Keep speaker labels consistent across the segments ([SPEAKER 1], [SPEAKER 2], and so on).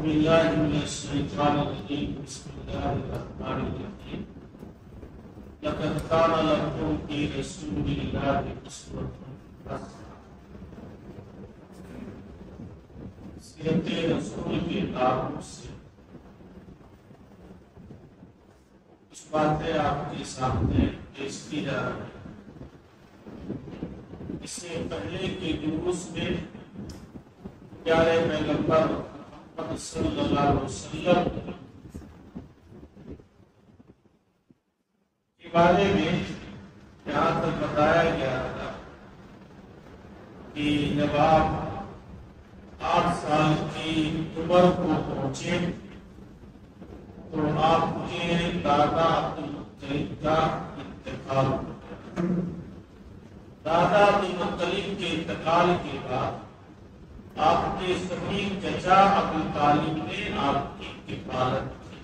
[SPEAKER 1] بالله من الشيطان الرجيم بسم الله الرحمن الرحيم لقد كان لكم في رسول الله أسوة حسنة سیرت رسول کے تعارف سے کچھ باتیں آپ کے سامنے پیش کی جا رہی ہیں۔ اس سے پہلے کے دروس میں پیارے پیغمبر محمد صلی اللہ علیہ وسلم کے بارے میں یہاں تک بتایا گیا تھا کہ جب آپ 8 سال کی عمر کو پہنچے تو آپ کے دادا عبدالمطلب کا انتقال ہوا۔ دادا عبدالمطلب کے انتقال کے بعد آپ کے سبھی چچا ابو طالب نے آپ کی کفالت کی۔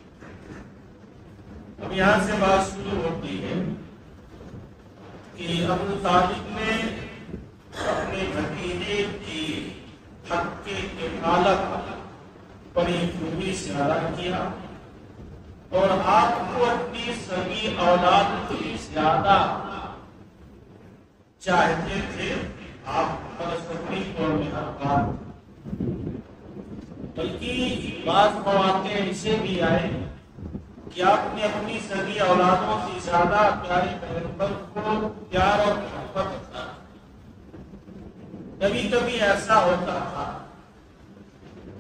[SPEAKER 1] اب یہاں سے بات شروع ہوتی ہے کہ ابو طالب نے اپنے بھتیجے کی حق کی کفالت بڑی خوبی سے ادا کیا اور آپ کو اپنی سبھی اولاد سے زیادہ چاہتے تھے۔ آپ پر سبھی طور میں حقدار، بلکہ بعض مواقع ایسے بھی آئے کہ آپ نے اپنی سبھی اولادوں سے زیادہ پیارے پیغمبر کو پیار اور محبت تھا۔ کبھی کبھی ایسا ہوتا تھا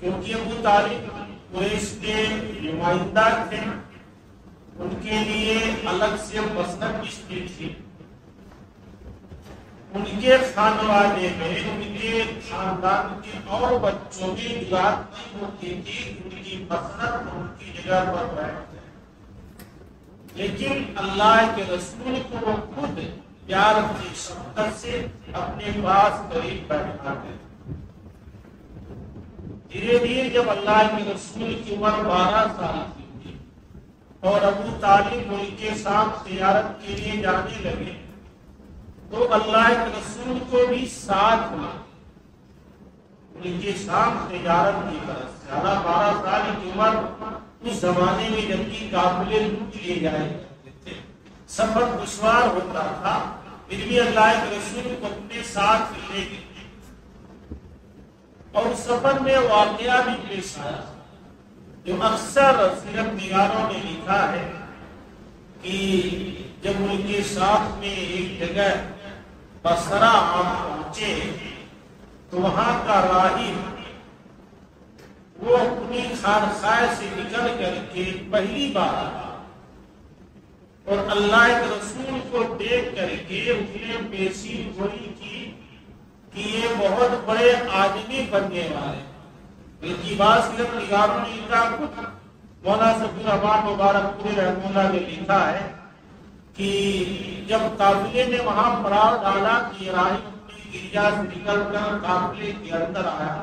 [SPEAKER 1] کیونکہ ابو طالب قریش کے نمائندہ تھے، ان کے لیے الگ سے مسند کشتی تھی۔ ان کے خاندان میں ان کے خاندان کے اور بچوں کی جات نہیں ہوتی تھی، ان کی مسند ان کی جگہ پر بیٹھتے، لیکن اللہ کے رسول کو وہ خود پیار کی شفقت سے اپنے پاس قریب بیٹھاتے۔ دھیرے دھیرے جب اللہ کے رسول کی عمر 12 سال کی ہوئی اور ابو طالب ان کے ساتھ تجارت کے لیے جانے لگے تو اللہ کے رسول کو بھی ساتھ ہوا ان کے ساتھ تجارت کی طرف سے۔ 12 سال کی عمر اس زمانے میں جبکہ قافلے لوٹ لیے جائے کرتے تھے، سفر دشوار ہوتا تھا، پھر بھی اللہ کے رسول کو اپنے ساتھ لے گئے اور سفر میں واقعہ بھی پیش آیا جو اکثر سیرت نگاروں نے لکھا ہے کہ جب ان کے ساتھ میں ایک جگہ بصرہ آپ پہنچے تو وہاں کا راہب وہ اپنی خانقاہ سے نکل کر کے پہلی بار اور اللہ کے رسول کو دیکھ کر کے اس نے پیشی گوئی کی کہ یہ بہت بڑے آدمی بننے والے، بلکہ بعض نگاروں نے لکھا، مولانا صفی الرحمان مبارک پوری رحمہ اللہ نے لکھا ہے کہ جب قافلے نے وہاں پڑاؤ ڈالا کہ راہب اپنی گرجا سے نکل کر قافلے کے اندر آیا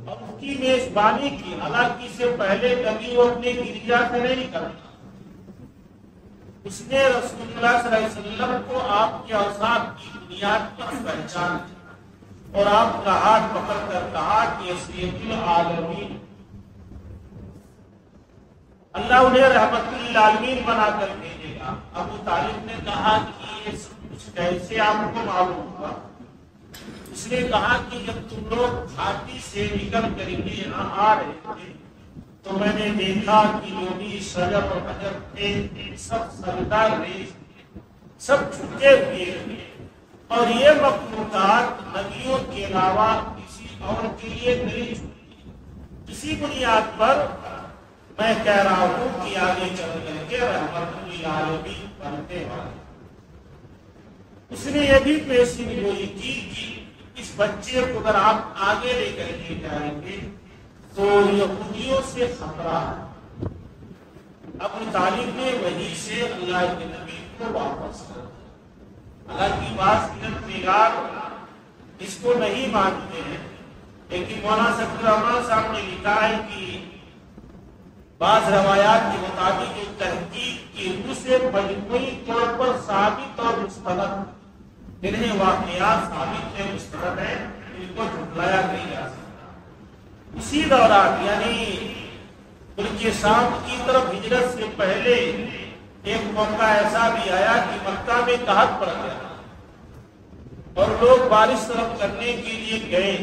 [SPEAKER 1] اور اس کی میزبانی کی، حالانکہ اس سے پہلے کبھی وہ اپنی گرجا سے نہیں نکلتا، اس نے رسول اللہ صلی اللہ علیہ وسلم کو آپ کے اوصاف کی بنیاد پر پہچان دی اور آپ کا ہاتھ پکڑ کر کہا کہ سید العالمین، اللہ انہیں رحمت للعالمین بنا کر بھیجے گا۔ ابو طالب نے کہا کہ یہ سب کچھ کیسے آپ کو معلوم ہوا؟ اس نے کہا کہ جب تم لوگ گھاٹی سے نکل کر کے یہاں آ رہے تھے تو میں نے دیکھا کہ جو بھی شجر اور حجر تھے سب سجدہ ریز، سب جھکے ہوئے تھے اور یہ مخلوقات نبیوں کے علاوہ کسی اور کے لیے نہیں جھکی۔ اسی بنیاد پر میں کہہ رہا ہوں کہ آگے چل کر کے رحمت للعالمین بنتے والے۔ اس نے یہ بھی پیشی گوئی کی کہ اس بچے کو اگر آپ آگے لے کر کے جائیں گے تو یہودیوں سے خطرہ ہے۔ ابو طالب نے وہیں سے اللہ کے نبی کو واپس کر دیا۔ حالانکہ بعض نگار اس کو نہیں مانتے ہیں، لیکن مولانا صفی الرحمان صاحب نے لکھا ہے کہ بعض روایات کے مطابق جو تحقیق کی روح سے مجموعی طور پر ثابت اور مستند جنہیں واقعات ثابت ہے مستند ہے، ان کو جھٹلایا نہیں جا سکتا۔ اسی دوران یعنی ملک شام کی طرف ہجرت سے پہلے ایک موقع ایسا بھی آیا کہ مکہ میں قحط پڑ گیا اور لوگ بارش طلب کرنے کے لیے گئے،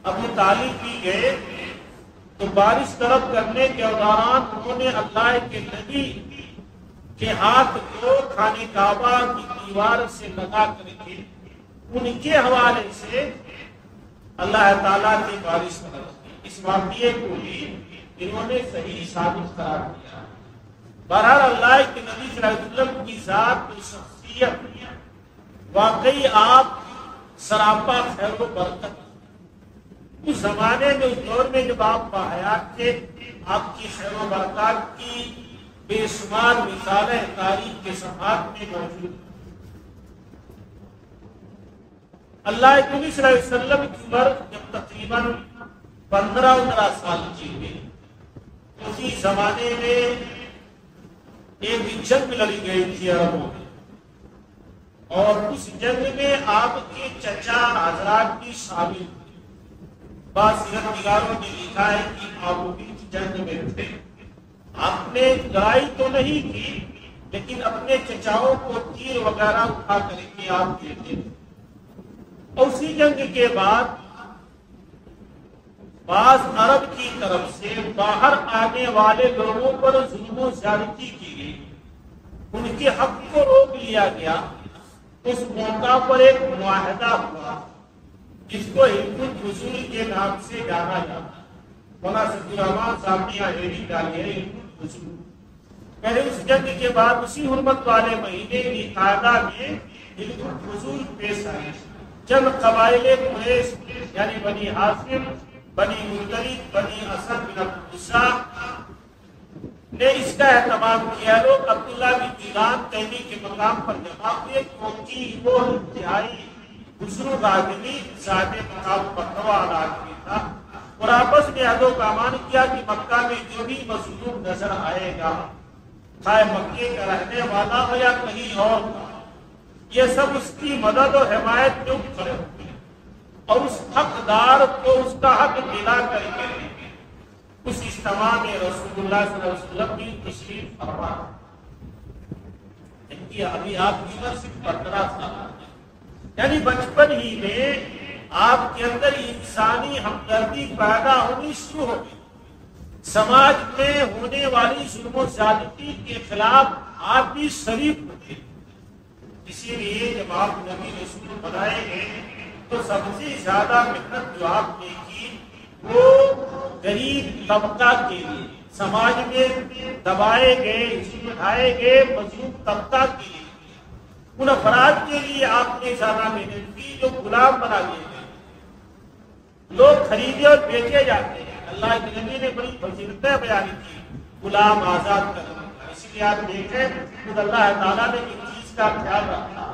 [SPEAKER 1] ابو طالب بھی گئے، تو بارش طلب کرنے کے دوران انہوں نے اللہ کے نبی کے ہاتھ کو خانہ کعبہ کی دیوار سے لگا کر کے ان کے حوالے سے اللہ تعالیٰ کی بارش طلب کی۔ اس واقعے کو بھی انہوں نے صحیح ثابت قرار دیا۔ بہرحال اللہ کے نبی صلی اللہ علیہ وسلم کی ذات و شخصیت واقعی آپ سراپا خیر و برکت۔ اس زمانے میں اس دور میں جب آپ باحیات تھے، آپ کی خیر و برکات کی بے شمار مثالیں تاریخ کے صفحات میں موجود ہیں۔ اللہ کے نبی صلی اللہ علیہ وسلم کی عمر جب تقریباً 15 سال کی ہوئی، اسی زمانے میں ایک جنگ لڑی گئی تھی عربوں میں، اور اس جنگ میں آپ کے چچا حضرات بھی شامل تھے۔ بعض سیرت نگاروں نے لکھا ہے کہ آپ بھی جنگ میں تھے، آپ نے لڑائی تو نہیں کی لیکن اپنے چچاؤں کو تیر وغیرہ اٹھا کر کے آپ دیتے تھے۔ اور اسی جنگ کے بعد بعض عرب کی طرف سے باہر آنے والے لوگوں پر ظلم و زیادتی کی گئی، ان کے حق کو روک لیا گیا۔ اس موقع پر ایک معاہدہ ہوا جس کو حلف الفضول کے نام سے جانا جاتا۔ مولانا سید الرحمان صاحب نے یہ ڈالی ہے حلف الفضول۔ پہلے اس جنگ کے بعد اسی حرمت والے مہینے ذوالقعدہ میں حلف الفضول پیش آئے۔ چند قبائل قریش یعنی بنی ہاشم، بنی مطلب، بنی اسد بن عبدالعزیٰ نے اس کا اہتمام کیا۔ لوگ عبداللہ بن جدعان تیمی کے مقام پر جمع ہوئے کیونکہ وہ انتہائی بزرگ آدمی صاحب مقام پکڑوا آدمی تھا، اور آپس میں عہد و پیمان کیا کہ مکہ میں جو بھی مظلوم نظر آئے گا، چاہے مکے کا رہنے والا ہو یا کہیں اور کا، یہ سب اس کی مدد اور حمایت میں کھڑے ہوئے اور اس حقدار کو اس کا حق دلا کر کے اس اجتماع میں رسول اللہ صلی اللہ علیہ وسلم کی تشریف فرما۔ ابھی آپ کی عمر صرف 15 سال، یعنی بچپن ہی میں آپ کے اندر انسانی ہمدردی پیدا ہونی شروع ہو گئی۔ سماج میں ہونے والی ظلم و زیادتی کے خلاف آپ بھی شریک ہوتے۔ اسی لیے جب آپ نبی رسول بنائے گئے تو سب سے زیادہ محنت جو آپ نے کی وہ غریب طبقہ کے لیے، سماج میں دبائے گئے، اٹھائے گئے مظلوم طبقہ کے لیے، ان افراد کے لیے آپ نے زیادہ محنت کی جو غلام بنا دیے گئے، لوگ خریدے اور بیچے جاتے ہیں۔ اللہ کے نبی نے بڑی فضیلتیں بیان کی غلام آزاد کرنے کا۔ اسی لیے آپ دیکھیں خود اللہ تعالیٰ نے اس چیز کا خیال رکھا۔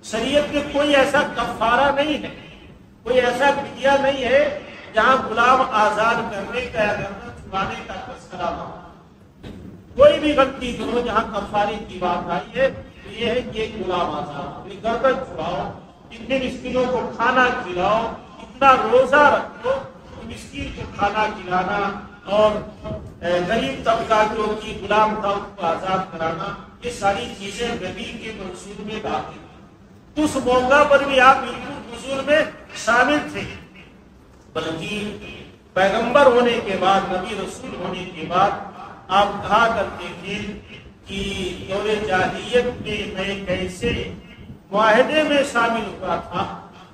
[SPEAKER 1] شریعت میں کوئی ایسا کفارہ نہیں ہے، کوئی ایسا فدیہ نہیں ہے جہاں غلام آزاد کرنے کا یا گردن چھڑانے کا تذکرہ ہو۔ کوئی بھی غلطی کرو جہاں کفارے کی بات آئی ہے تو یہ ہے کہ ایک غلام آزاد، گردن چھڑاؤ، اتنے مسکینوں کو کھانا کھلاؤ، اتنا روزہ رکھو، مسکین کو کھانا کھلانا اور غریب طبقہ جو کہ غلام تھا اس کو آزاد کرانا، یہ ساری چیزیں نبی کے منصور میں داخل۔ اس موقع پر بھی آپ حضور میں شامل تھے، بلکہ پیغمبر ہونے کے بعد، نبی رسول ہونے کے بعد آپ کہا کرتے تھے کہ دور جاہلیت میں میں کیسے معاہدے میں شامل ہوا تھا،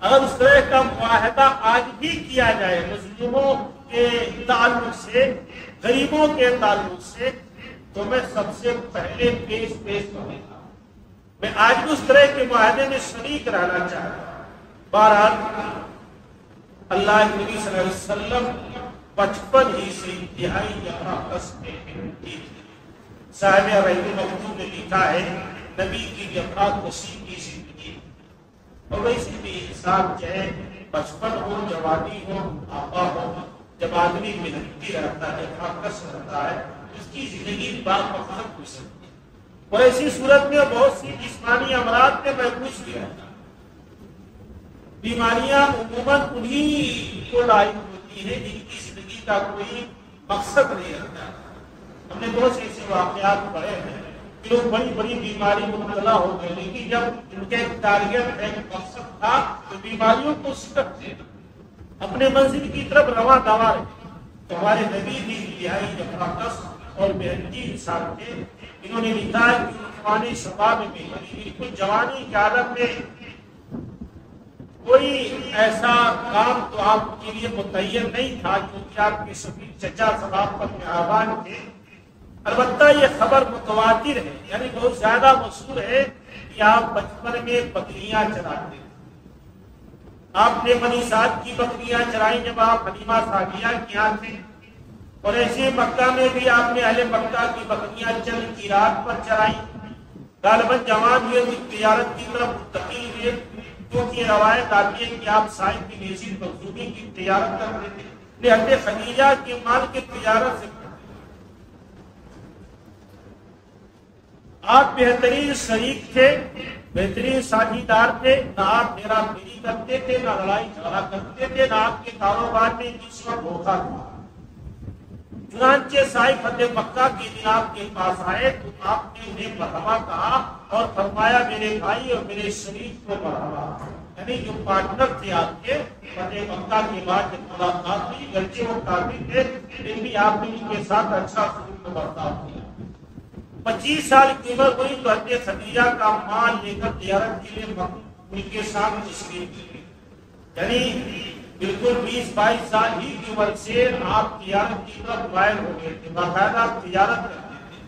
[SPEAKER 1] اگر اس طرح کا معاہدہ آج بھی کیا جائے مظلوموں کے تعلق سے، غریبوں کے تعلق سے، تو میں سب سے پہلے پیش کروں گا۔ میں آج بھی اس طرح کے معاہدے میں شریک رہنا چاہتا ہوں۔ بہرحال اللہ کے نبی صلی اللہ علیہ وسلم بچپن ہی سے انتہائی جفاکش میں تھے۔ صاحب رحم المختوم نے لکھا ہے نبی کی جفاکشی کی زندگی، اور ویسے بھی انسان چاہے بچپن ہو، جوانی ہو، بڑھاپا ہو، جب آدمی محنتی رہتا ہے، جفاکش رہتا ہے، اس کی زندگی بامقصد گزرتی ہے، اور ایسی صورت میں بہت سی جسمانی امراض میں محفوظ بھی رہتا ہے۔ بیماریاں عموماً انہی کو لاحق ہوتی ہوتی ہیں جن کی زندگی کا کوئی مقصد نہیں رہتا. ہم نے بہت سے ایسے واقعات پڑھے ہیں کہ لوگ بڑی بڑی بیماری میں مبتلا ہو گئے، لیکن جب ان کے ایک ٹارگیٹ ایک مقصد تھا تو بیماریوں کو سکتے اپنے منزل کی طرف رواں دوا رہے. تو ہمارے نبی بھی انتہائی زبردست اور بہترین انسان تھے. انہوں نے لکھا ہے کہ جوانی شباب میں بالکل جوانی کی حالت میں کوئی ایسا کام تو آپ کے لیے متعین نہیں تھا کیونکہ آپ کے سبھی چچا سباب پر مہربان تھے. البتہ یہ خبر متواتر ہے، یعنی بہت زیادہ مشہور ہے کہ آپ بچپن میں بکریاں چراتے. آپ نے بنی سعد کی بکریاں چرائیں جب آپ حلیمہ سعدیہ کے یہاں تھے، اور ایسے مکہ میں بھی آپ نے اہل مکہ کی بکریاں چند کی رات پر چرائیں. غالباً جوان ہوئے بھی تجارت کی طرف منتقل ہوئے، کیونکہ یہ روایت آتی ہے کہ آپ صاحب کی نیزی مخزومی کی تجارت کرتے تھے. حضرت خدیجہ کے مال کی تجارت سے آپ بہترین شریک تھے، بہترین ساجی دار تھے. نہ آپ میرا میری کرتے تھے، نہ لڑائی جھگڑا کرتے تھے، نہ آپ کے کاروبار میں کسی وقت دھوکہ تھا. چنانچہ صاحب فتح مکہ کے دن آپ کے پاس آئے تو آپ نے انہیں مرحبا کہا اور فرمایا میرے بھائی اور میرے شریک کو مرحبا. یعنی جو پارٹنر تھے آپ کے فتح مکہ کے بعد جب ملاقات ہوئی، گرچہ وہ کافی تھے لیکن بھی آپ نے ان کے ساتھ اچھا سلوک و برتاؤ کیا. 25 سال کی عمر ہوئی تو حضرت خدیجہ کا مال لے کر تجارت کے لیے ان کے ساتھ تشریف لے گئے. یعنی بالکل 20-22 سال ہی کی عمر سے آپ تجارت کی طرف مائل ہو گئے تھے، باقاعدہ تجارت کرتے تھے.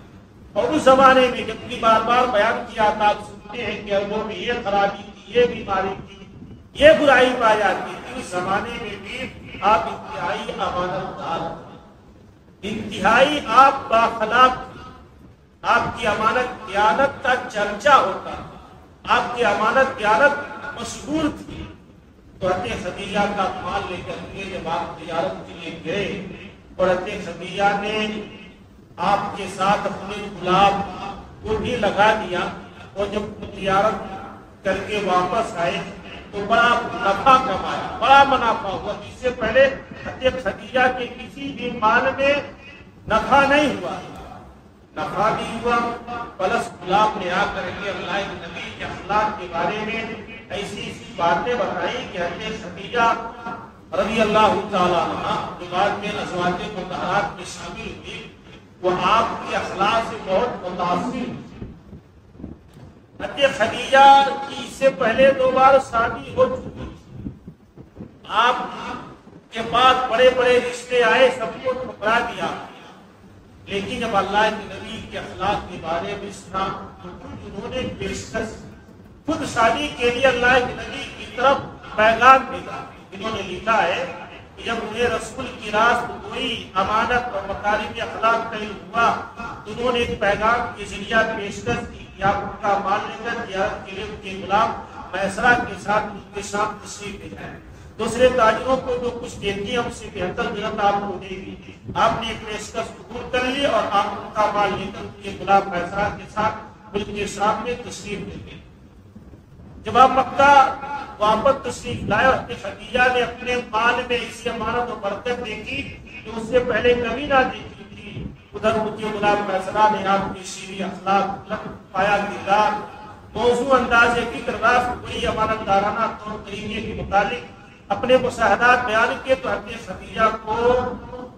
[SPEAKER 1] اور اس زمانے میں جبکہ بار بار بیان کیا تھا، آپ سنتے ہیں کہ اربوں میں یہ خرابی تھی، یہ بیماری تھی، یہ برائی پائی جاتی تھی. اس زمانے میں بھی آپ انتہائی امانت دار تھے، انتہائی آپ باخلاق تھے. آپ کی امانت دیانت کا چرچا ہوتا، آپ کی امانت دیانت مشہور تھی. تو حضرت خدیجہ کا مال لے کر کے جب آپ تجارت کے لیے گئے اور حضرت خدیجہ نے آپ کے ساتھ اپنے گلاب کو بھی لگا دیا، اور جب تجارت کر کے واپس آئے تو بڑا نفع کمایا، بڑا منافع ہوا. اس سے پہلے حضرت خدیجہ کے کسی بھی مال میں نفع نہیں ہوا، نفع بھی ہوا. پلس گلاب نے آ کر کے اللہ کے نبی کے اخلاق کے بارے میں ایسی باتیں بتائی کہ حضرت خدیجہ رضی اللہ تعالیٰ عنہ جو بعد میں ازواج مطہرات میں شامل ہوئی، وہ آپ کے اخلاق سے بہت متاثر ہوئی. حضرت خدیجہ کی اس سے پہلے 2 بار شادی ہو چکی تھی. آپ کے پاس بڑے بڑے رشتے آئے، سب کو ٹھکرا دیا. لیکن جب اللہ کے نبی کے اخلاق کے بارے میں سنا تو انہوں نے پیشکش خود شادی کے لیے اللہ کے نبی کی طرف پیغام بھیجا. انہوں نے لکھا ہے کہ جب انہیں رسول کی راست کوئی امانت اور مکارم اخلاق کا علم ہوا تو انہوں نے ایک پیغام کے ذریعہ پیشکش کی کہ آپ ان کا مال لے کر تجارت کے لیے ان کے غلام میسرہ کے ساتھ ان کے ساتھ تشریف لے جائیں. دوسرے تاجروں کو جو کچھ دیتی ہم سے بہتر قیمت آپ کو دے گی. آپ نے ایک پیشکش قبول کر لی اور آپ ان کا مال لے کر ان کے غلام میسرہ کے ساتھ ملک کے سامنے تشریف لے گئے. جب آپ مکہ واپس تشریف لائے اور خدیجہ نے اپنے مال میں ایسی امانت و برکت دیکھی کہ اس سے پہلے کبھی نہ دیکھی تھی. ادھر ان کے غلام میسرہ نے آپ کی شیریں اخلاق، پایا کردار، موضوع انداز فکر، راست کوئی امانت دارانہ طور طریقے کے متعلق اپنے مشاہدات بیان کیے تو حضرت خدیجہ کو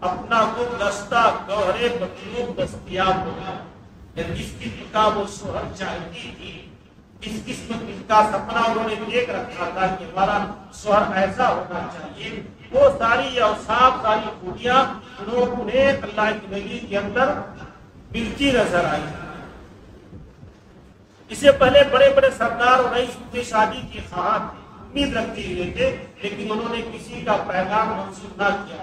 [SPEAKER 1] اپنا گلدستہ گوہر مطلوب دستیاب ہوا. جس قسم کا وہ شوہر چاہتی تھی، اس قسم کا سپنا انہوں نے دیکھ رکھا تھا کہ ہمارا شوہر ایسا ہونا چاہیے، وہ ساری اوصاف، ساری خوبیاں انہیں اللہ کے نبی کے اندر ملتی نظر آئی. اس سے پہلے بڑے بڑے سردار اور رئیس کی شادی کے خواہاں امید رکھتے ہوئے تھے، لیکن انہوں نے کسی کا پیغام منسوخ نہ کیا.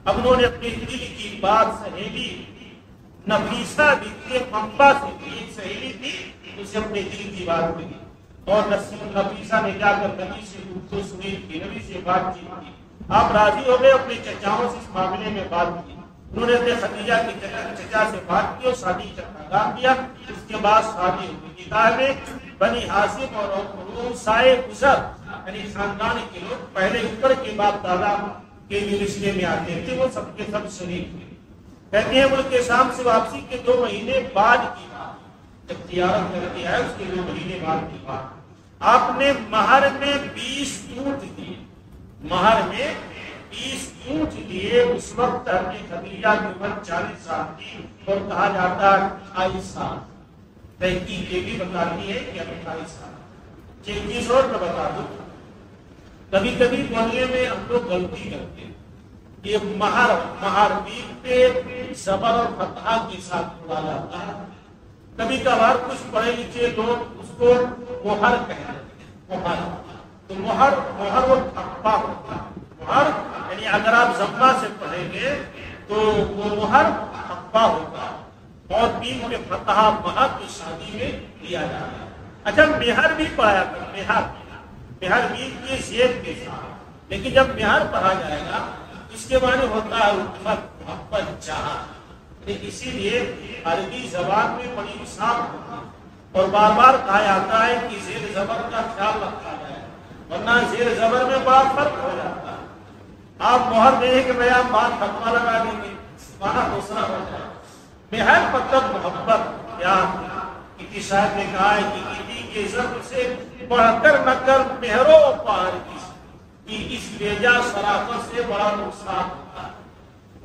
[SPEAKER 1] اب انہوں نے اپنی دل کی بات سہیلی نفیسہ بنت منبع سے، ایک سہیلی تھی اسے اپنے دل کی بات ملی اور نفیسہ نے جا کر نبی سے گفتگو سنی کی، نبی سے بات کی. آپ راضی ہو گئے، اپنے چچاؤں سے اس معاملے میں بات کی. انہوں نے اپنے خدیجہ کے چچا سے بات کی اور شادی کا پیغام دیا. اس کے بعد شادی ہوئی. نکاح میں بنی ہاشم اور سائے گزر یعنی خاندان کے لوگ پہلے اوپر کے باپ دادا کے جو رشتے میں آتے تھے وہ سب کے سب شریک تھے. کہتے ہیں ملک شام سے واپسی کے 2 مہینے بعد کی بات، جب تجارت کر کے آئے اس کے 2 مہینے بعد کی بات، آپ نے مہر میں 20 اونٹ دیے. مہر میں 20 اونٹ دیے. اس وقت حضرت خدیجہ کی عمر 40 سال کی اور کہا جاتا 28 سال. تحقیق یہ بھی بتاتی ہے کہ 28 سال. ایک چیز اور میں بتا دوں، کبھی کبھی بولنے میں ہم لوگ غلطی کرتے ہیں. یہ مہر پہ زبر اور فتحہ کے ساتھ بولا جاتا ہے. کبھی کبھار کچھ پڑھے لکھے لوگ اس کو مہر کہتے ہیں. مہر تو مہر وہ ٹھپا ہوتا ہے. مہر یعنی اگر آپ ضمہ سے پڑھیں گے تو وہ مہر ٹھپا ہوگا. اور بھی میں فتحہ مہر کی شادی میں دیا جاتا ہے. اچھا مہر بھی پڑھایا تھا. مہر بھی کی زید کے ساتھ، لیکن جب مہر پڑھا جائے گا اس کے معنی ہوتا ہے الفت، محبت، چاہت. اسی لیے عربی زبان میں بڑی صاف ہوتی ہے اور بار بار کہا جاتا ہے کہ زیر زبر کا خیال رکھا جائے، ورنہ زیر زبر میں بڑا فرق ہو جاتا ہے. آپ مہر دینے کے بجائے بات فتوا لگا دیں گے، مانا دوسرا ہو جائے. مہر مطلب محبت. کیا کسی شاعر نے کہا ہے کہ کسی کے ضرب سے بڑھ کر نہ کر مہرو پار کی اس بیجا شرافت سے بڑا نقصان ہوتا ہے.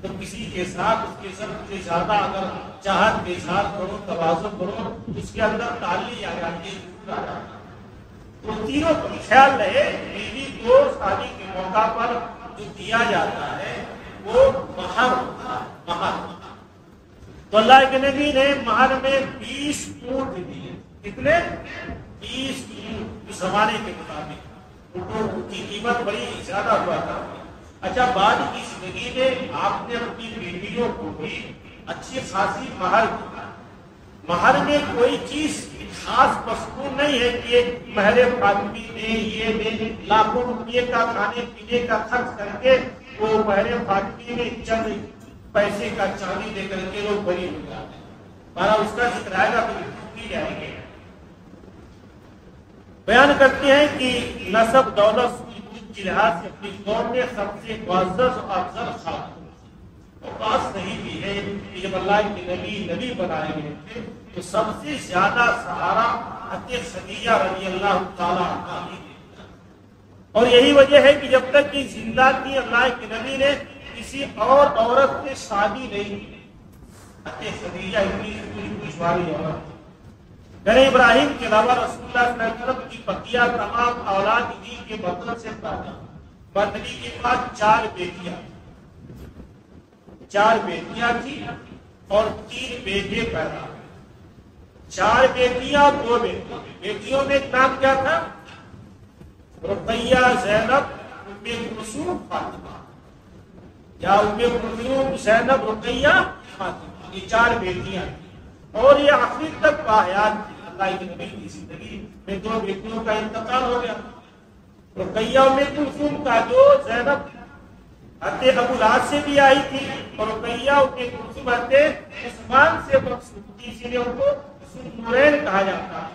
[SPEAKER 1] تو کسی کے ساتھ اس کے ضرب سے زیادہ اگر چاہت کا اظہار کرو، توازن کرو، اس کے اندر تعلی آ جاتی ہے. تو تینوں کو خیال رہے، بیوی کو شادی کے موقع پر جو دیا جاتا ہے وہ مہر ہوتا ہے. مہر تو اللہ کے نبی نے مہر میں 20 اونٹ دیے. کتنے؟ 20 اونٹ. زمانے کے مطابق اونٹوں کی قیمت بڑی زیادہ ہوا تھا. اچھا بعد کی زندگی میں آپ نے اپنی بیٹیوں کو بھی اچھی خاصی مہر دی. مہر میں کوئی چیز خاص مذکور نہیں ہے کہ مہر فاطمی دے، یہ دے. لاکھوں روپیے کا کھانے پینے کا خرچ کر کے وہ مہر فاطمی میں چند پیسے کا چاندی دے کر کے لوگ بری ہو جاتے ہیں. مارا اس کا ذکر آئے گا پھر کی جائیں گے. بیان کرتے ہیں کہ نسب دولت کے لحاظ سے اپنی قوم میں سب سے معزز اور افضل خاتون. اور بات صحیح بھی ہے کہ جب اللہ کے نبی بنائے گئے تھے تو سب سے زیادہ سہارا حضرت خدیجہ رضی اللہ تعالی عنہا ہی دیتا. اور یہی وجہ ہے کہ جب تک کہ زندہ تھی اللہ کے نبی نے کسی اور عورت سے شادی نہیں کی. حضرت خدیجہ اتنی خوشوالی عورت تھی. گھر ابراہیم کے علاوہ رسول اللہ صلی اللہ علیہ وسلم کی بقیہ تمام اولاد انہی کے بطن سے پیدا. نبی کے پاس 4 بیٹیاں تھی اور 3 بیٹے پیدا. 4 بیٹیاں 2 بیٹے. بیٹیوں میں نام کیا تھا؟ رقیہ، زینب، ام کلثوم، فاطمہ. یا ام کلثوم، زینب، رقیہ، فاطمہ. یہ 4 بیٹیاں اور یہ آخر تک باحیات تھی. اللہ کے نبی کی زندگی میں 2 بیٹیوں کا انتقال ہو گیا. رقیہ ام کلثوم کا جو زینب حضرت ابو العاص سے بھی آئی تھی اور رقیہ ام کلثوم حضرت عثمان سے مقصود تھی، اسی لیے ان کو نورین کہا جاتا ہے.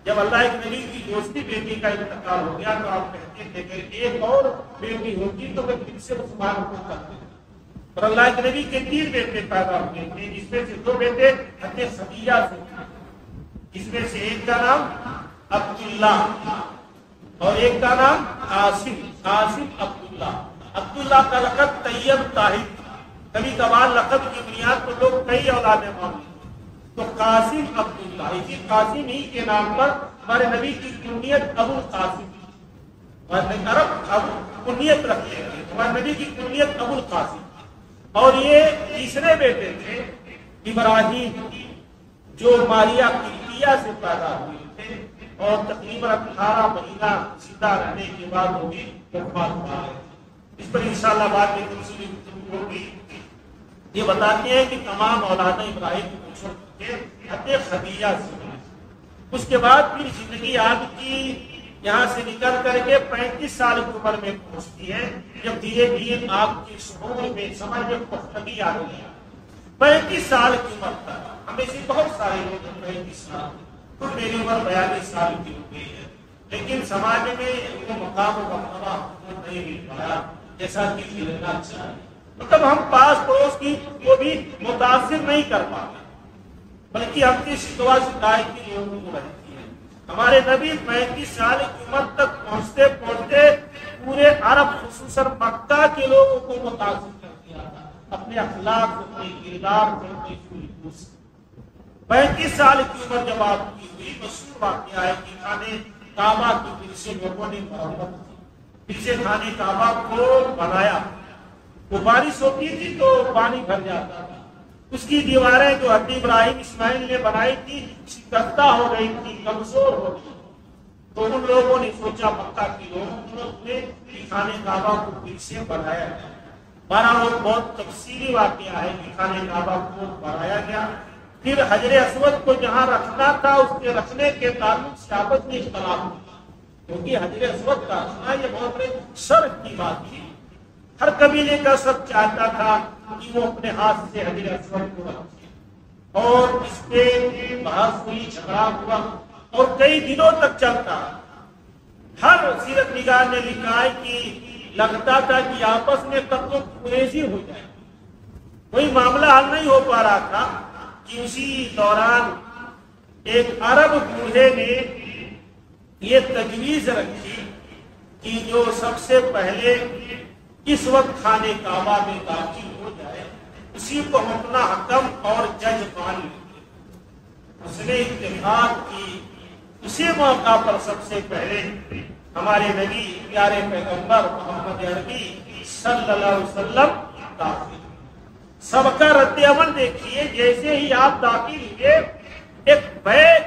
[SPEAKER 1] جب اللہ کے نبی کی دوسری بیٹی کا انتقال ہو گیا تو آپ کہتے تھے کہ ایک اور بیٹی ہوتی تو میں پھر سے عثمان کو کرتے. اور اللہ کے نبی کے 3 بیٹے پیدا ہوئے تھے، جس میں سے 2 بیٹے حضرت خدیجہ سے تھے، جس میں سے ایک کا نام عبداللہ اور ایک کا نام قاسم عبداللہ. عبداللہ کا لقب طیب طاہر تھا. کبھی کبھار لقب کی بنیاد پر لوگ کئی اولادیں مانگتے تو قاسم عبداللہ. اسی قاسم ہی کے نام پر ہمارے نبی کی کنیت ابو القاسم. عرب کنیت رکھتے ہیں، ہمارے نبی کی کنیت ابو القاسم. اور یہ تیسرے بیٹے تھے ابراہیم، جو ماریا قبطیہ سے پیدا ہوئے تھے اور تقریباً 18 مہینہ زندہ رہنے کے بعد وہ بھی وفات پا گئے. اس پر انشاءاللہ بعد میں تفصیلی گفتگو ہوگی. یہ بتاتے ہیں کہ تمام اولاد ابراہیم کو چھوڑ کے حضرت خدیجہ سے ہوئی. اس کے بعد پھر زندگی آپ کی یہاں سے نکل کر کے 35 سال کی عمر میں پہنچتی ہے، جب دھیرے دھیرے آپ کے شعور میں سمجھ میں پختگی آ رہی ہے. 35 سال کی عمر تک ہمیں سے بہت سارے لوگ 35 سال، تو میری عمر 42 سال کی ہو گئی ہے، لیکن سماج میں ان کو مقام و مرتبہ نہیں مل پایا جیسا کہ ملنا چاہیے. مطلب ہم پاس پڑوس کی کو بھی متاثر نہیں کر پاتے بلکہ ہم کی شکوا شکایت کی لوگوں کو رہتی ہے. ہمارے نبی 35 سال کی عمر تک پہنچتے پہنچتے پورے عرب خصوصاً مکہ کے لوگوں کو متاثر کر دیا تھا اپنے اخلاق اپنے کردار سے اپنی سوچ سے. 35 سال کی عمر جب آپ کی ہوئی مشہور واقعہ ہے کہ خانے کعبہ کی پھر سے لوگوں نے مرمت کی پھر سے خانے کعبہ کو بنایا. وہ بارش ہوتی تھی تو پانی بھر جاتا تھا. اس کی دیواریں جو حضرت ابراہیم اسماعیل نے بنائی تھی شکستہ ہو گئی تھی کمزور ہو گئی. تو ان لوگوں نے سوچا مکہ کے لوگوں نے خانے کعبہ کو پھر سے بنایا گیا. 12 روز بہت تفصیلی واقعہ ہے کہ خانے کعبہ کو بنایا گیا. پھر حجر اسود کو جہاں رکھنا تھا اس کے رکھنے کے تعلق سے آپس میں اختلاف ہوا کیونکہ حجر اسود کا رکھنا یہ بہت بڑے شرف کی بات تھی. ہر قبیلے کا سب چاہتا تھا کہ وہ اپنے ہاتھ سے حجر اسود کو رکھے اور اس پہ بحث ہوئی جھگڑا ہوا اور کئی دنوں تک چلتا. ہر سیرت نگار نے لکھا ہے کہ لگتا تھا کہ آپس میں قتل و خریزی ہو جائے. کوئی معاملہ حل نہیں ہو پا رہا تھا کہ اسی دوران ایک عرب بوڑھے نے یہ تجویز رکھی کہ جو سب سے پہلے اس وقت خانے کعبہ میں داخل ہو جائے اسی کو ہم اپنا حکم اور جج مان لیں. اس نے اتفاق کی. اسی موقع پر سب سے پہلے ہمارے نبی پیارے پیغمبر محمد عربی صلی اللہ علیہ وسلم داخل. سب کا رد عمل دیکھیے. جیسے ہی آپ داخل ہوئے ایک بیت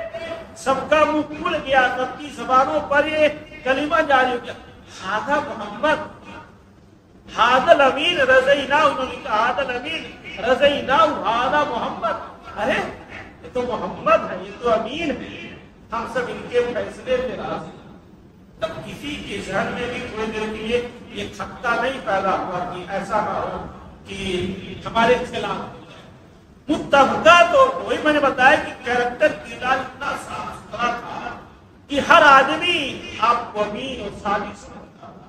[SPEAKER 1] سب کا منہ کھل گیا. سب کی زبانوں پر یہ کلمہ جاری ہو گیا ہاذا محمد ہاذا امین رضیناہ. انہوں نے کہا ہاذا امین رضیناہ ہاذا محمد. ارے یہ تو محمد ہے یہ تو امین ہے ہم سب ان کے فیصلے پہ راضی. تب کسی کے ذہن میں بھی تھوڑی دیر کے لیے یہ خطہ نہیں پیدا ہوا کہ ایسا نہ ہو کہ ہمارے خلاف ہو جائے. متفقہ طور پر وہی میں نے بتایا کہ کیریکٹر کردار اتنا صاف ستھرا تھا کہ ہر آدمی آپ کو امین اور صادق سمجھتا تھا.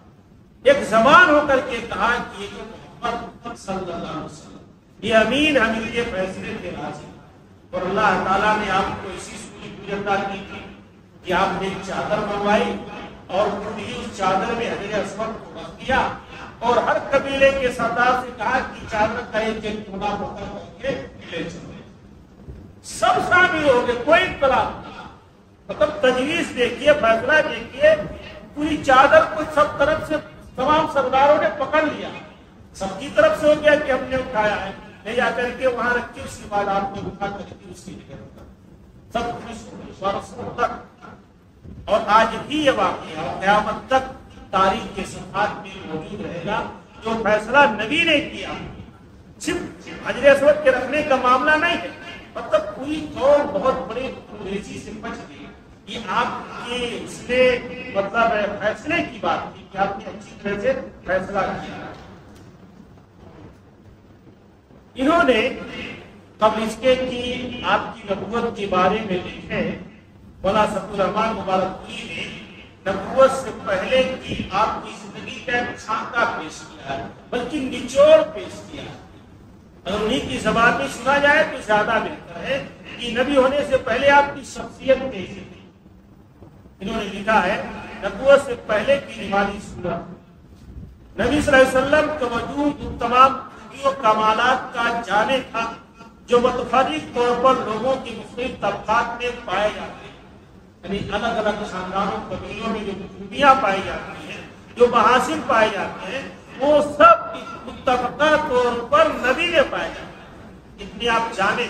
[SPEAKER 1] ایک زبان ہو کر کے کہا کہ یہ جو محمد صلی اللہ علیہ وسلم یہ امین ہم ان کے فیصلے پہ راضی. اور اللہ تعالیٰ نے آپ کو اسی سوری عطا کی تھی کہ آپ نے ایک چادر منگوائی اور خود ہی اس چادر میں حجر اسود کو رکھ دیا اور ہر قبیلے کے سردار سے کہا کہ چادر کا ایک ٹکڑا پکڑ کر کے لے چلو. سب شامل ہو گئے کوئی اختلاف نہیں. مطلب تجویز دیکھیے فیصلہ دیکھیے. پوری چادر کو سب طرف سے تمام سرداروں نے پکڑ لیا. سب کی طرف سے ہو گیا کہ ہم نے اٹھایا ہے لے جا کر کے وہاں رکھی. اس کے بعد آپ نے اٹھا کر کے اس کی جگہ سب خوش تک. اور آج بھی یہ واقعہ قیامت تک تاریخ کے صفحات میں موجود رہے گا. جو فیصلہ نبی نے کیا صرف حجر اسود کے رکھنے کا معاملہ نہیں ہے. مطلب پوری قوم بہت بڑے خریزی سے بچ گئی. یہ آپ کے اس نے مطلب فیصلے کی بات تھی کہ آپ نے اچھی طرح سے فیصلہ کیا. انہوں نے قبل اس کے کی آپ کی نبوت کے بارے میں لکھے. مولانا صفی الرحمان مبارکپوری نے نبوت سے پہلے کی آپ کی زندگی کا ایک خاکہ پیش کیا ہے بلکہ نچوڑ پیش کیا ہے. اگر انہیں کی زبان میں سنا جائے تو زیادہ بہتر ہے کہ نبی ہونے سے پہلے آپ کی شخصیت کیسی تھی. انہوں نے لکھا ہے نبوت سے پہلے کی نمانی صورت. نبی صلی اللہ علیہ وسلم کا وجود ان تمام خوبیوں کمالات کا جانے تھا جو متفرق طور پر لوگوں کے مختلف طبقات میں پائے جاتے ہیں. یعنی الگ الگ خاندانوں قبیلوں میں جو خوبیاں پائی جاتی ہیں جو محاسن پائے جاتے ہیں وہ سب متفقہ طور پر نبی نے پائے جاتے ہیں. اتنے آپ جانے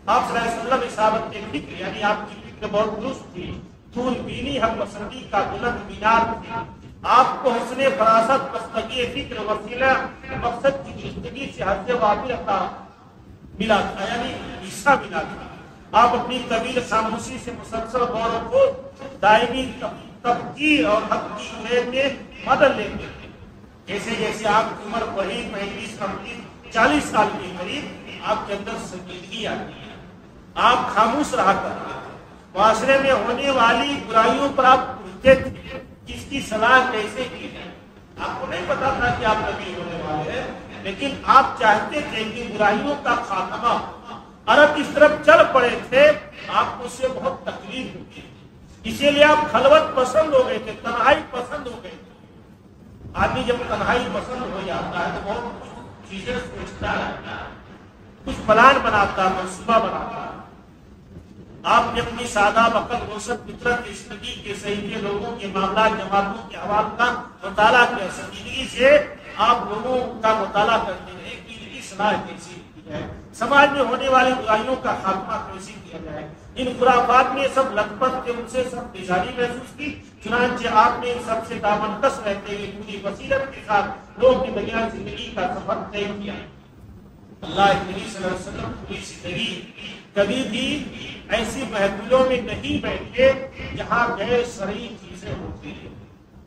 [SPEAKER 1] آپ صلی اللہ علیہ وسلم اصابت فکر یعنی آپ کی فکر بہت درست تھی. طول بینی حق پسندی کا بلند مینار تھی. آپ کو حسن فراست بستگی فکر وسیلہ مقصد کی درستگی سے حد وافر عطا ملا تھا یعنی حصہ ملا تھا. آپ اپنی طویل خاموشی سے مسلسل غور و خوض دائمی تفکیر اور حق کی امید میں مدد لیتے تھے. جیسے جیسے آپ کی عمر بڑھی 35 35 40 سال کے قریب آپ کے اندر سنجیدگی آتی ہے. آپ خاموش رہا کرتے. معاشرے میں ہونے والی برائیوں پر آپ ڈھونڈتے تھے کس کی صلاح کیسے کی ہے. آپ کو نہیں پتا تھا کہ آپ نبی ہونے والے ہیں، لیکن آپ چاہتے تھے کہ برائیوں کا خاتمہ. عرب اس طرف چل پڑے تھے، آپ کو اس سے بہت تکلیف ہوتی، اسی لیے آپ خلوت پسند ہو گئے تھے، تنہائی پسند ہو گئے تھے. آدمی جب تنہائی پسند ہو جاتا ہے تو بہت کچھ چیزیں سوچتا رہتا ہے، کچھ پلان بناتا، منصوبہ بناتا. آپ نے اپنی سادہ عقل روشن فطرت زندگی کے صحیح لوگوں کے معاملات جماعتوں کے احوال کا مطالعہ کیا. سنجیدگی سے آپ لوگوں کا مطالعہ کرتے رہے کہ ان کی صلاح کیسی کی جائے، سماج میں ہونے والی برائیوں کا خاتمہ کیسے کیا جائے. ان خرافات میں سب لت پت تھے، ان سے سب بیزاری محسوس کی. چنانچہ آپ نے ان سب سے دامن کس رہتے ہوئے پوری بصیرت کے ساتھ لوگ کی درمیان زندگی کا سفر طے کیا. اللہ نبی صلی اللہ علیہ وسلم پوری زندگی کبھی بھی ایسی محفلوں میں نہیں بیٹھے جہاں غیر شرعی چیزیں ہوتی ہیں.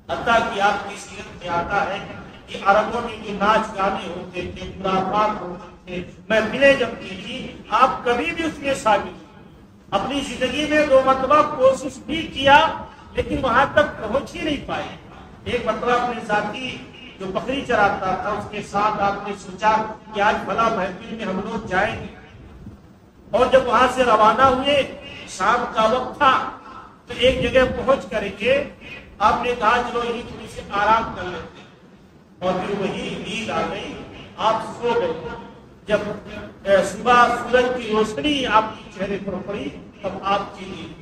[SPEAKER 1] حتیٰ کہ آپ کی سیرت میں آتا ہے کہ عربوں میں جو ناچ گانے ہوتے تھے، خرافات ہوتے تھے، محفلیں جمتی تھی، آپ کبھی بھی اس میں شامل نہیں. اپنی زندگی میں 2 مرتبہ کوشش بھی کیا لیکن وہاں تک پہنچ ہی نہیں پائے. ایک مرتبہ اپنے ساتھی جو بکری چراتا تھا اس کے ساتھ آپ نے سوچا کہ آج بھلا محفل میں ہم لوگ جائیں گے، اور جب وہاں سے روانہ ہوئے شام کا وقت تھا تو ایک جگہ پہنچ کر کے آپ نے کہا چلو یہی تھوڑی سی آرام کر لیتے، اور پھر وہی نیند آ گئی، آپ سو گئے. جب صبح سورج کی روشنی آپ کے چہرے پر پڑی تب آپ کی نیند.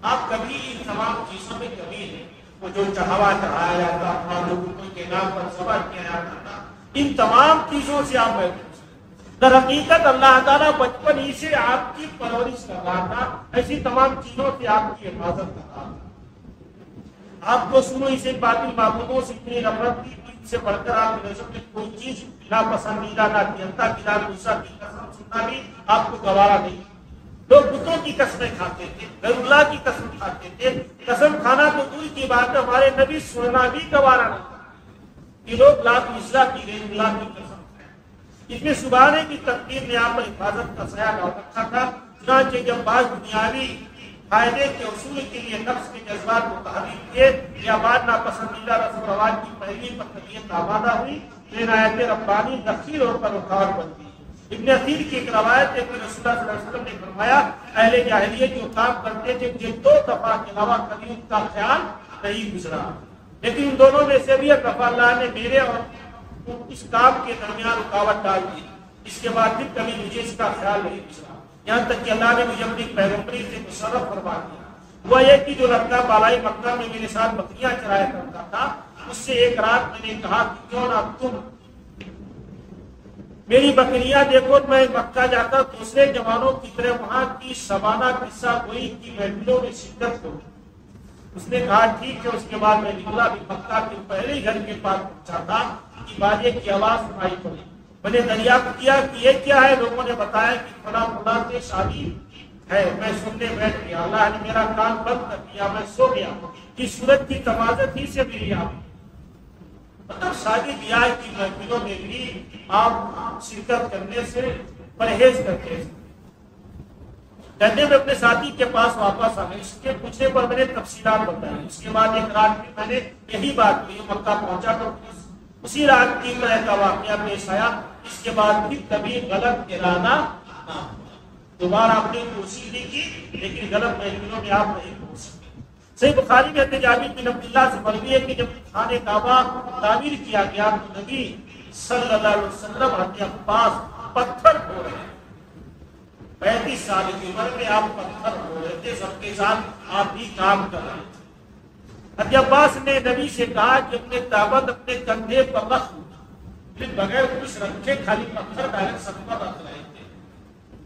[SPEAKER 1] آپ کبھی ان تمام چیزوں میں کبھی نہیں، وہ جو چڑھاوا چڑھایا جاتا تھا، لوگوں کے نام پر سبا کیا جاتا تھا، ان تمام چیزوں سے آپ محفوظ. در حقیقت اللہ تعالیٰ بچپن ہی سے آپ کی پرورش کر رہا تھا، ایسی تمام چیزوں سے آپ کی حفاظت کر رہا تھا. آپ کو شروع سے باطل معبودوں سے اتنی نفرت تھی، ان سے بڑھ کر آپ کی نظر میں کوئی چیز ناپسندیدہ نہ تھی. اللہ کی ناگزیر کی قسم سننا بھی آپ کو گوارا نہیں. لوگ بتوں کی قسمیں کھاتے تھے، غیر اللہ کی قسم کھاتے تھے. قسم کھانا تو دور کی بات ہے، ہمارے نبی سننا بھی گوارا نہیں تھا کہ لوگ لات عزا کی غیر اللہ کی قسم. اس میں سبحانے کی تقدیر نے آپ پر حفاظت کا سایہ ڈال رکھا تھا. چنانچہ جب بعض دنیاوی فائدے کے اصول کے لیے نفس کے جذبات کو تحریک کیے یا بعد ناپسندیدہ رسم و رواج کی پیروی پر طبیعت آبادہ ہوئی تو عنایت ربانی دخیل ہو کر رکاوٹ بنتی. ابن اثیر کی ایک روایت ہے کہ رسول اللہ صلی اللہ علیہ وسلم نے فرمایا اہل جاہلیت جو کام کرتے تھے مجھے 2 دفعہ کے علاوہ کبھی ان کا خیال نہیں گزرا، لیکن ان دونوں میں سے بھی ایک دفعہ اللہ نے میرے اور اس کام کے درمیان رکاوٹ ڈال دی. اس کے بعد پھر کبھی مجھے اس کا خیال نہیں گزرا، یہاں تک کہ اللہ نے مجھے اپنی پیغمبری سے مشرف فرما دیا. وہ یہ کہ جو لڑکا بالائی مکہ میں میرے ساتھ بکریاں چرایا کرتا تھا، اس سے ایک رات میں نے کہا کہ کیوں نہ تم میری بکریاں دیکھو. میں مکہ جا کر دوسرے جوانوں کی طرح وہاں کی شبانہ قصہ گوئی کی محفلوں میں شرکت کروں. اس نے کہا ٹھیک ہے. اس کے بعد میں نکلا بھی مکہ کے پہلے گھر کے پاس پہنچا تھا کہ باجے کی آواز سنائی پڑی. میں نے دریافت کیا کہ یہ کیا ہے. لوگوں نے بتایا کہ فلاں فلاں سے شادی ہے. میں سننے بیٹھ گیا، اللہ نے میرا کان بند کر دیا، میں سو گیا کہ سورج کی تمازت ہی سے میری آ گئی. مطلب شادی بیاہ کی محفلوں میں بھی آپ شرکت کرنے سے پرہیز کرتے ہیں. کہتے میں اپنے ساتھی کے پاس واپس آ گئے. اس کے پوچھنے پر میں نے تفصیلات بتائی. اس کے بعد ایک رات میں نے یہی بات کی. مکہ پہنچا تو اسی رات کی طرح کا واقعہ پیش آیا. اس کے بعد بھی کبھی غلط ارادہ نہ. دوبارہ آپ نے کوشش نہیں کی لیکن غلط محفلوں میں آپ نہیں پہنچ سکتے. صحیح بخاری میں جابر بن عبداللہ سے مروی ہے کہ جب خانہ کعبہ تعمیر کیا گیا تو نبی صلی اللہ علیہ وسلم اپنے عباس پتھر ڈھو رہے ہیں. 35 سال کی عمر میں آپ پتھر ڈھو رہے تھے، سب کے ساتھ آپ بھی کام کر رہے تھے. حضرت عباس نے نبی سے کہا کہ اپنے تابند اپنے کندھے پر رکھ، پھر بغیر کچھ رکھے خالی پتھر ڈائریکٹ سب پر رکھ رہے تھے.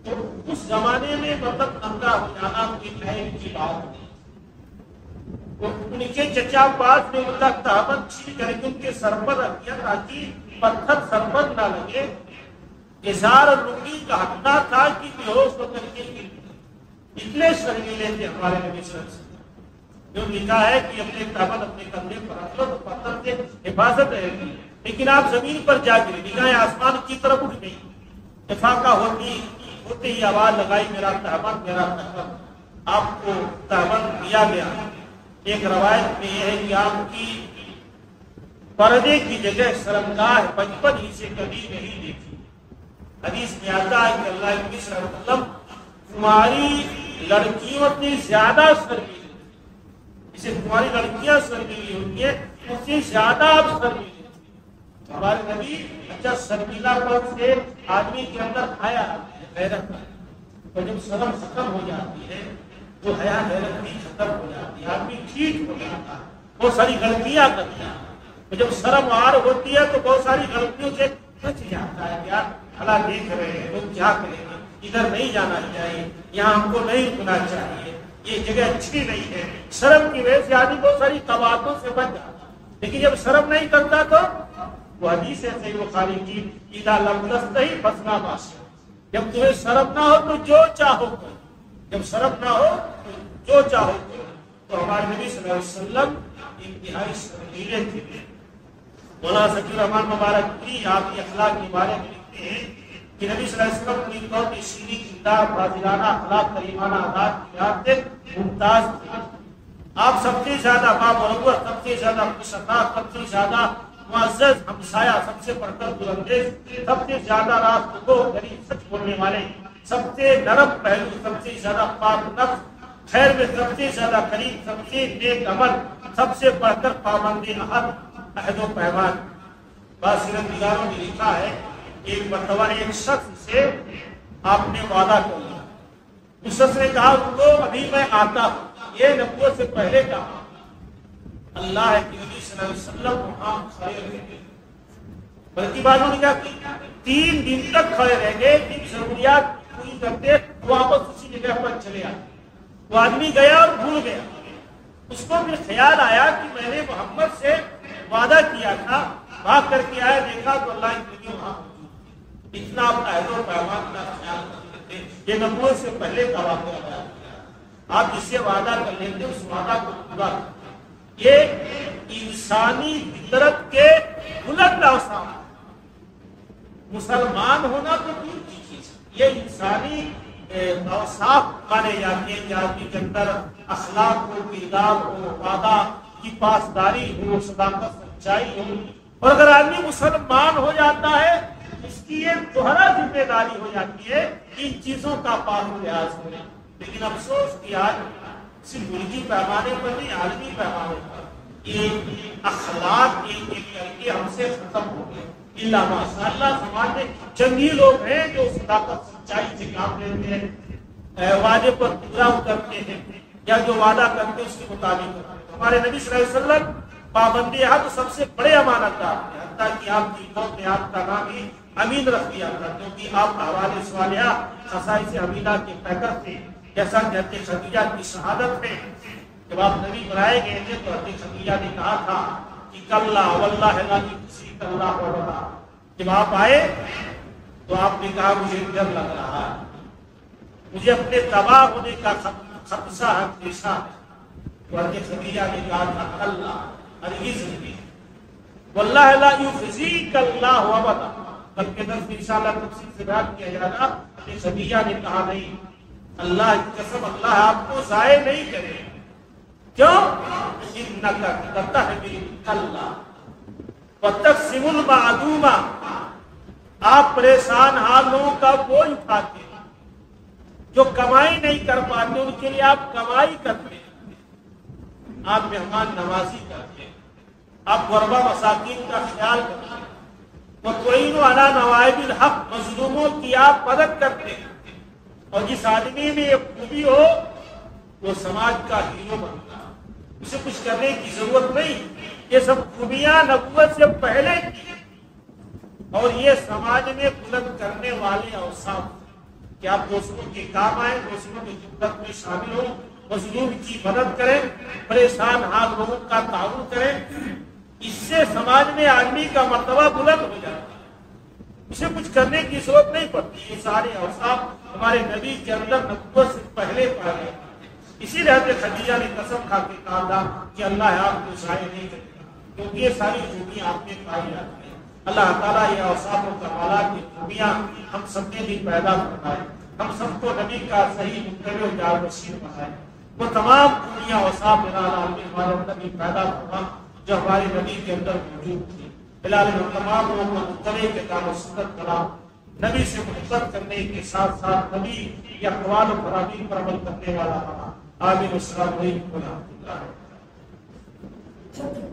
[SPEAKER 1] تو اس زمانے میں مطلب ننگا ہو جانا کوئی عیب کی بات نہیں. ان کے چچا عباس نے ان کا تابند چھین کر کے ان کے سر پر رکھ دیا تاکہ پتھر سر پر نہ لگے. اظہار اور لنگی کا ہٹنا تھا کہ بے ہوش ہو کر کے اتنے شرمیلے تھے ہمارے نبی صلی اللہ علیہ وسلم. جو لکھا ہے کہ اپنے تابند اپنے کندھے پر رکھ لو تو پتھر سے حفاظت رہے گی. لیکن آپ زمین پر جا گرے، نگاہیں آسمان کی طرف اٹھ گئی. افاقہ ہوتے ہی آواز لگائی میرا تابند میرا تابند. آپ کو تابند دیا گیا. ایک روایت میں یہ ہے کہ آپ کی پردے کی جگہ شرمگاہ بچپن ہی سے کبھی نہیں دیکھی. حدیث میں آتا ہے کہ اللہ کے نبی صلی اللہ علیہ وسلم تمہاری لڑکیوں سے زیادہ شرمیلی، جسے تمہاری لڑکیاں شرمیلی ہوتی ہیں اس سے زیادہ آپ شرمیلی. ہمارے نبی اچھا شرمیلا پن سے آدمی کے اندر حیا غیرت ہے، اور جب شرم ختم ہو جاتی ہے تو حیا غیرت بھی ختم ہو جاتی ہے، آدمی ٹھیک ہو جاتا ہے، بہت ساری غلطیاں کرتا ہے. جب شرم آر ہوتی ہے تو بہت ساری غلطیوں سے بچ جاتا ہے. یار بھلا دیکھ رہے ہیں لوگ کیا کریں گے، ادھر نہیں جانا چاہیے، یہاں ہم کو نہیں رکنا چاہیے، یہ جگہ اچھی نہیں ہے. شرم کی وجہ سے آدمی بہت ساری قباحتوں سے بچ جاتا ہے. لیکن جب شرم نہیں کرتا تو وہ حدیث ہے صحیح بخاری کی، اذا لم تستحی فاصنع ما شئت. جب تمہیں شرم نہ ہو تو جو چاہو کرو، جب شرم نہ ہو تو جو چاہو کرو. تو ہمارے نبی صلی اللہ علیہ وسلم انتہائی شرمیلے تھے. مولانا ذکی الرحمان مبارک کی آپ کے اخلاق کے بارے میں لکھتے ہیں کہ نبی صلی اللہ علیہ وسلم پوری طور پر شیریں کردار، فاضلانہ اخلاق، کریمانہ عادات کی بنیاد سے ممتاز تھے. آپ سب سے زیادہ بامروت، سب سے زیادہ خوش اخلاق، سب سے زیادہ معزز ہمسایہ، سب سے بڑھ کر بلندیز، سب سے زیادہ راست گو، غریب، سچ بولنے والے، سب سے نرم پہلو، سب سے زیادہ پاک نفس، خیر میں سب سے زیادہ قریب، سب سے نیک عمل، سب سے بڑھ کر پابند عہد و پیمان. بعض سیرت نگاروں نے لکھا ہے ایک مرتبہ ایک شخص سے آپ نے وعدہ کر لیا. اس شخص نے کہا تو ابھی میں آتا ہوں. یہ نبوت سے پہلے کہا. اللہ کے نبی صلی اللہ علیہ وسلم وہاں کھڑے رہیں گے، بلکہ بعضوں نے کہا کہ 3 دن تک کھڑے رہیں گے، جن ضروریات پوری کرتے واپس اسی جگہ پر چلے آتے. وہ آدمی گیا اور بھول گیا. اس کو پھر خیال آیا کہ میں نے محمد سے وعدہ کیا تھا، بھاگ کر کے آیا، دیکھا تو اللہ کی نبی وہاں موجود. اتنا اپنا عہد و پیمان کا خیال کرتے تھے. یہ نبوت سے پہلے کا واقعہ ہے. آپ جس سے وعدہ کر لیتے اس وعدہ کو پورا کرتے. یہ انسانی فطرت کے بلند اوصاف. مسلمان ہونا تو دور کی چیز، یہ انسانی اوصاف مانے جاتے ہیں کہ آدمی کے اندر اخلاق ہو، کردار ہو، وعدہ کی پاسداری ہو، صداقت، سچائی ہو. اور اگر آدمی مسلمان ہو جاتا ہے اس کی ایک دوہرا ذمہ داری ہو جاتی ہے ان چیزوں کا پاک و لحاظ کریں. لیکن افسوس کہ آج صرف ملکی پیمانے پر نہیں، عالمی پیمانے پر یہ اخلاق ایک ایک کر کے ہم سے ختم ہو گئے. اللہ ماشاء اللہ سماج میں جنگی لوگ ہیں جو صداقت سچائی سے کام لیتے ہیں، وعدے پر پورا اترتے ہیں، یا جو وعدہ کرتے اس کے مطابق کرتے. ہمارے نبی صلی اللہ علیہ وسلم پابندی عہد سب سے بڑے امانتدار تھے، حتیٰ کہ آپ کی قوم نے آپ کا نام ہی امین رکھ دیا تھا، کیونکہ آپ حوالے صالحہ خصائص حمیدہ کے پیکر تھے. جیسا کہ حضرت خدیجہ کی شہادت ہے، جب آپ نبی بنائے گئے تھے تو حضرت خدیجہ نے کہا تھا کہ کلا واللہ لا یخزیک اللہ ابدا. جب آپ آئے تو آپ نے کہا مجھے ڈر لگ رہا ہے، مجھے اپنے تباہ ہونے کا خدشہ ہے، اندیشہ ہے. تو حضرت خدیجہ نے کہا تھا کلا ہرگز نہیں، واللہ لا یخزیک اللہ ابدا. بلکہ درس میں انشاءاللہ تفصیل سے بیان کیا جائے گا. حضرت خدیجہ نے کہا نہیں، اللہ کی قسم اللہ آپ کو ضائع نہیں کرے. کیوں؟ انک تتہوی کلا وتقسم المعدوم. آپ پریشان حال لوگوں کا بوجھ اٹھاتے ہیں، جو کمائی نہیں کر پاتے ان کے لیے آپ کمائی کرتے ہیں، آپ مہمان نوازی کرتے ہیں، آپ غربا مساکین کا خیال کرتے ہیں، وتعینوا علی نوائب الحق. مظلوموں کی آپ مدد کرتے ہیں. اور جس آدمی میں یہ خوبی ہو وہ سماج کا ہیرو بنتا ہے، اسے کچھ کرنے کی ضرورت نہیں. یہ سب خوبیاں نبوت سے پہلے کی، اور یہ سماج میں بلند کرنے والے اوصاف کہ آپ دوسروں کے کام آئیں، دوسروں کی خدمت میں شامل ہوں، مظلوم کی مدد کریں، پریشان حال لوگوں کا تعاون کریں. اس سے سماج میں آدمی کا مرتبہ بلند ہو جاتا ہے، اسے کچھ کرنے کی ضرورت نہیں پڑتی. یہ سارے اوصاف ہمارے نبی کے اندر نبوت سے پہلے پائے گئے. اسی لیے حضرت خدیجہ نے قسم کھا کے کہا تھا کہ اللہ آپ کو ضائع نہیں کرے گا، کیونکہ یہ ساری خوبیاں آپ میں پائی جاتی ہیں. اللہ تعالیٰ یہ اوصاف و کمالات کی خوبیاں ہم سب میں بھی پیدا فرمائے. ہم سب کو نبی کا صحیح متبع و جانشین بنائے. وہ تمام دنیا وصاب العالمین ہمارے اندر بھی پیدا ہوا جو ہماری نبی کے اندر موجود تھی۔ العالمین تمام لوگوں کو متبع کے کام و سنت کرا، نبی سے محبت کرنے کے ساتھ ساتھ نبی کے اقوال و فرامین پر عمل کرنے والا بنا۔ آمین۔ السلام علیکم و رحمۃ اللہ۔